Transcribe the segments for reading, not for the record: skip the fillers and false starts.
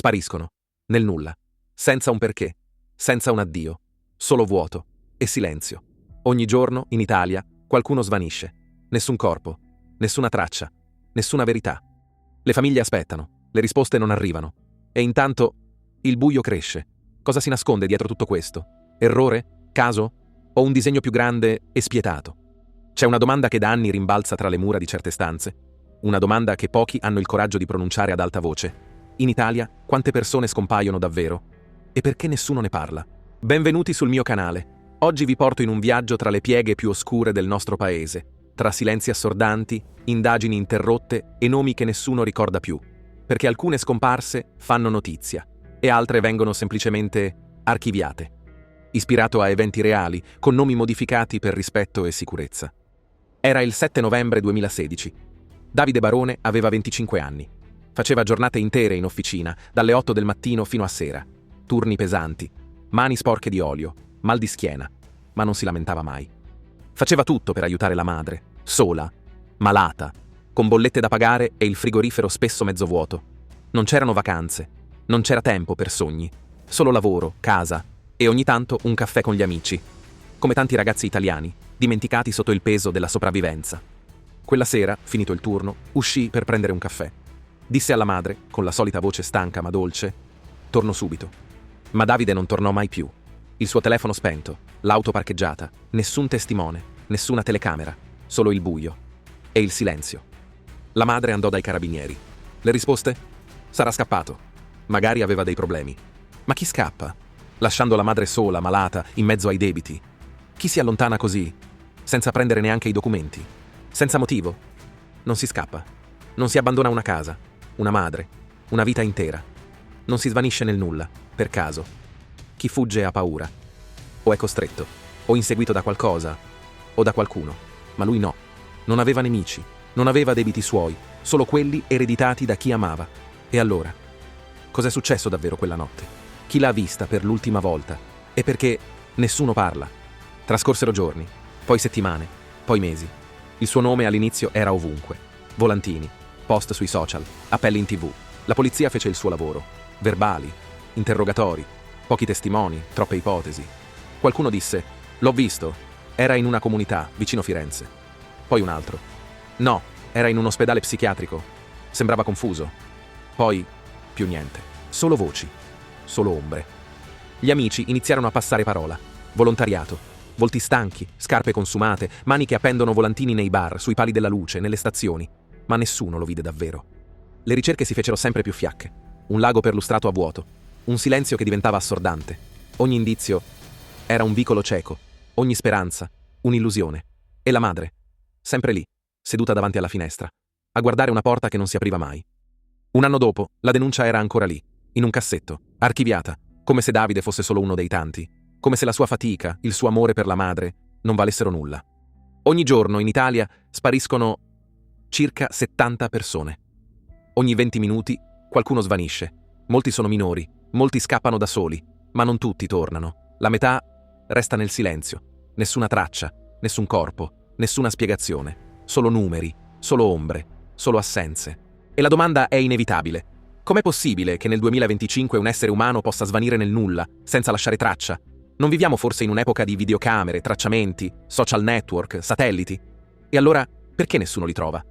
spariscono, nel nulla, senza un perché, senza un addio, solo vuoto e silenzio. Ogni giorno, in Italia, qualcuno svanisce. Nessun corpo, nessuna traccia, nessuna verità. Le famiglie aspettano, le risposte non arrivano. E intanto il buio cresce. Cosa si nasconde dietro tutto questo? Errore? Caso? O un disegno più grande e spietato? C'è una domanda che da anni rimbalza tra le mura di certe stanze. Una domanda che pochi hanno il coraggio di pronunciare ad alta voce. In Italia, quante persone scompaiono davvero? E perché nessuno ne parla? Benvenuti sul mio canale. Oggi vi porto in un viaggio tra le pieghe più oscure del nostro paese, tra silenzi assordanti, indagini interrotte e nomi che nessuno ricorda più. Perché alcune scomparse fanno notizia e altre vengono semplicemente archiviate. Ispirato a eventi reali, con nomi modificati per rispetto e sicurezza. Era il 7 novembre 2016. Davide Barone aveva 25 anni. Faceva giornate intere in officina, dalle 8 del mattino fino a sera. Turni pesanti, mani sporche di olio, mal di schiena, ma non si lamentava mai. Faceva tutto per aiutare la madre, sola, malata, con bollette da pagare e il frigorifero spesso mezzo vuoto. Non c'erano vacanze, non c'era tempo per sogni, solo lavoro, casa e ogni tanto un caffè con gli amici, come tanti ragazzi italiani, dimenticati sotto il peso della sopravvivenza. Quella sera, finito il turno, uscì per prendere un caffè. Disse alla madre, con la solita voce stanca ma dolce: «Torno subito». Ma Davide non tornò mai più. Il suo telefono spento, l'auto parcheggiata, nessun testimone, nessuna telecamera, solo il buio e il silenzio. La madre andò dai carabinieri. Le risposte? Sarà scappato. Magari aveva dei problemi. Ma chi scappa? Lasciando la madre sola, malata, in mezzo ai debiti. Chi si allontana così, senza prendere neanche i documenti? Senza motivo? Non si scappa. Non si abbandona una casa, una madre, una vita intera. Non si svanisce nel nulla, per caso. Chi fugge ha paura. O è costretto, o inseguito da qualcosa, o da qualcuno. Ma lui no. Non aveva nemici, non aveva debiti suoi, solo quelli ereditati da chi amava. E allora? Cos'è successo davvero quella notte? Chi l'ha vista per l'ultima volta? E perché nessuno parla? Trascorsero giorni, poi settimane, poi mesi. Il suo nome all'inizio era ovunque. Volantini, post sui social, appelli in TV. La polizia fece il suo lavoro. Verbali, interrogatori, pochi testimoni, troppe ipotesi. Qualcuno disse: «L'ho visto, era in una comunità vicino Firenze». Poi un altro: «No, era in un ospedale psichiatrico. Sembrava confuso». Poi più niente, solo voci. Solo ombre. Gli amici iniziarono a passare parola. Volontariato. Volti stanchi, scarpe consumate, mani che appendono volantini nei bar, sui pali della luce, nelle stazioni. Ma nessuno lo vide davvero. Le ricerche si fecero sempre più fiacche. Un lago perlustrato a vuoto. Un silenzio che diventava assordante. Ogni indizio era un vicolo cieco. Ogni speranza, un'illusione. E la madre, sempre lì, seduta davanti alla finestra, a guardare una porta che non si apriva mai. Un anno dopo, la denuncia era ancora lì. In un cassetto, archiviata, come se Davide fosse solo uno dei tanti, come se la sua fatica, il suo amore per la madre, non valessero nulla. Ogni giorno in Italia spariscono circa 70 persone. Ogni 20 minuti qualcuno svanisce. Molti sono minori, molti scappano da soli, ma non tutti tornano. La metà resta nel silenzio. Nessuna traccia, nessun corpo, nessuna spiegazione. Solo numeri, solo ombre, solo assenze. E la domanda è inevitabile. Com'è possibile che nel 2025 un essere umano possa svanire nel nulla, senza lasciare traccia? Non viviamo forse in un'epoca di videocamere, tracciamenti, social network, satelliti? E allora, perché nessuno li trova?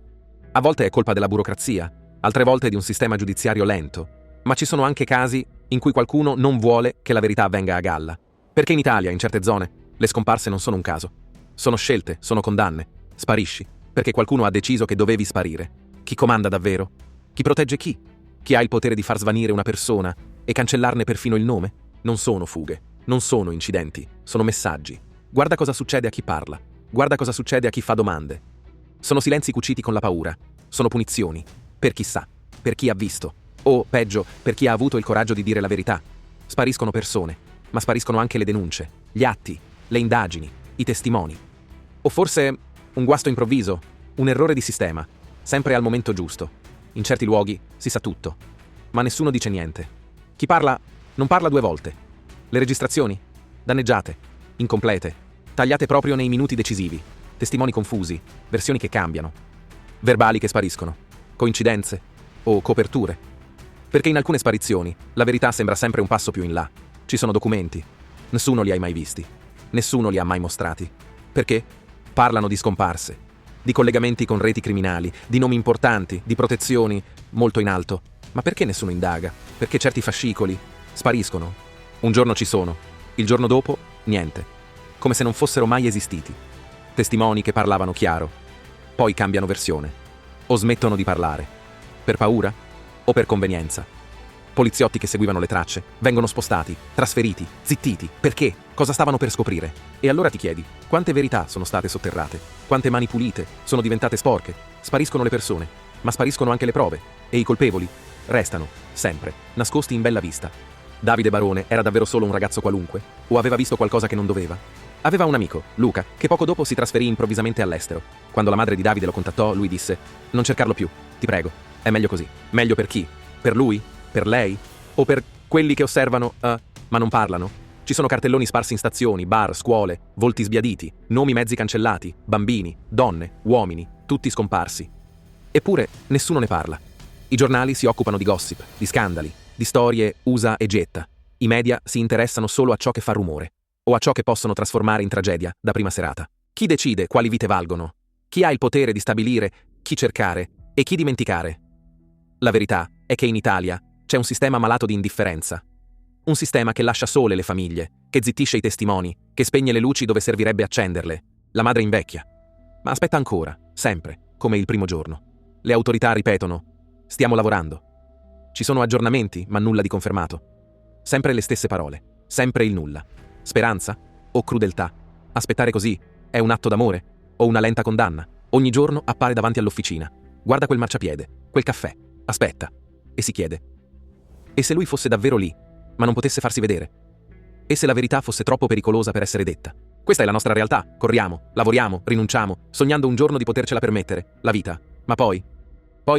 A volte è colpa della burocrazia, altre volte di un sistema giudiziario lento, ma ci sono anche casi in cui qualcuno non vuole che la verità venga a galla. Perché in Italia, in certe zone, le scomparse non sono un caso. Sono scelte, sono condanne. Sparisci, perché qualcuno ha deciso che dovevi sparire. Chi comanda davvero? Chi protegge chi? Chi ha il potere di far svanire una persona e cancellarne perfino il nome? Non sono fughe, non sono incidenti, sono messaggi. Guarda cosa succede a chi parla, guarda cosa succede a chi fa domande. Sono silenzi cuciti con la paura, sono punizioni, per chi sa, per chi ha visto, o peggio, per chi ha avuto il coraggio di dire la verità. Spariscono persone, ma spariscono anche le denunce, gli atti, le indagini, i testimoni. O forse un guasto improvviso, un errore di sistema, sempre al momento giusto. In certi luoghi si sa tutto, ma nessuno dice niente. Chi parla non parla due volte. Le registrazioni? Danneggiate, incomplete, tagliate proprio nei minuti decisivi, testimoni confusi, versioni che cambiano, verbali che spariscono, coincidenze o coperture. Perché in alcune sparizioni la verità sembra sempre un passo più in là. Ci sono documenti. Nessuno li ha mai visti. Nessuno li ha mai mostrati. Perché? Parlano di scomparse, di collegamenti con reti criminali, di nomi importanti, di protezioni molto in alto. Ma perché nessuno indaga? Perché certi fascicoli spariscono. Un giorno ci sono, il giorno dopo niente. Come se non fossero mai esistiti. Testimoni che parlavano chiaro, poi cambiano versione. O smettono di parlare. Per paura? O per convenienza? Poliziotti che seguivano le tracce vengono spostati, trasferiti, zittiti. Perché? Cosa stavano per scoprire? E allora ti chiedi, quante verità sono state sotterrate? Quante mani pulite sono diventate sporche? Spariscono le persone, ma spariscono anche le prove. E i colpevoli restano, sempre, nascosti in bella vista. Davide Barone era davvero solo un ragazzo qualunque? O aveva visto qualcosa che non doveva? Aveva un amico, Luca, che poco dopo si trasferì improvvisamente all'estero. Quando la madre di Davide lo contattò, lui disse: «Non cercarlo più, ti prego. È meglio così». Meglio per chi? Per lui? Per lei? O per quelli che osservano, ma non parlano? Ci sono cartelloni sparsi in stazioni, bar, scuole, volti sbiaditi, nomi mezzi cancellati, bambini, donne, uomini, tutti scomparsi. Eppure nessuno ne parla. I giornali si occupano di gossip, di scandali, di storie usa e getta. I media si interessano solo a ciò che fa rumore, o a ciò che possono trasformare in tragedia da prima serata. Chi decide quali vite valgono? Chi ha il potere di stabilire chi cercare e chi dimenticare? La verità è che in Italia c'è un sistema malato di indifferenza. Un sistema che lascia sole le famiglie, che zittisce i testimoni, che spegne le luci dove servirebbe accenderle. La madre invecchia. Ma aspetta ancora, sempre, come il primo giorno. Le autorità ripetono: stiamo lavorando. Ci sono aggiornamenti, ma nulla di confermato. Sempre le stesse parole, sempre il nulla. Speranza o crudeltà? Aspettare così è un atto d'amore o una lenta condanna? Ogni giorno appare davanti all'officina. Guarda quel marciapiede, quel caffè. Aspetta. E si chiede: e se lui fosse davvero lì, ma non potesse farsi vedere? E se la verità fosse troppo pericolosa per essere detta? Questa è la nostra realtà. Corriamo, lavoriamo, rinunciamo, sognando un giorno di potercela permettere, la vita. Ma poi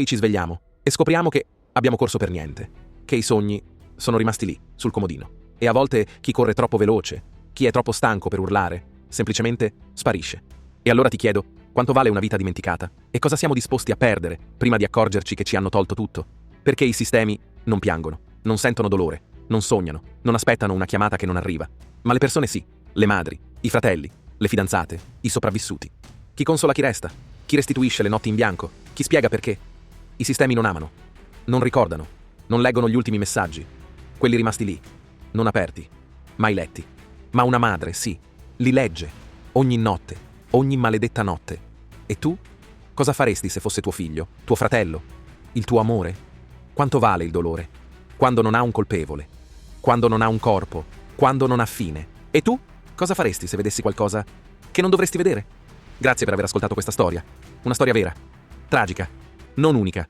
ci svegliamo e scopriamo che abbiamo corso per niente, che i sogni sono rimasti lì, sul comodino. E a volte chi corre troppo veloce, chi è troppo stanco per urlare, semplicemente sparisce. E allora ti chiedo, quanto vale una vita dimenticata? E cosa siamo disposti a perdere prima di accorgerci che ci hanno tolto tutto? Perché i sistemi non piangono, non sentono dolore, non sognano, non aspettano una chiamata che non arriva. Ma le persone sì, le madri, i fratelli, le fidanzate, i sopravvissuti. Chi consola chi resta? Chi restituisce le notti in bianco? Chi spiega perché? I sistemi non amano, non ricordano, non leggono gli ultimi messaggi, quelli rimasti lì, non aperti, mai letti. Ma una madre, sì, li legge, ogni notte, ogni maledetta notte. E tu? Cosa faresti se fosse tuo figlio, tuo fratello, il tuo amore? Quanto vale il dolore? Quando non ha un colpevole, quando non ha un corpo, quando non ha fine. E tu? Cosa faresti se vedessi qualcosa che non dovresti vedere? Grazie per aver ascoltato questa storia. Una storia vera, tragica, non unica.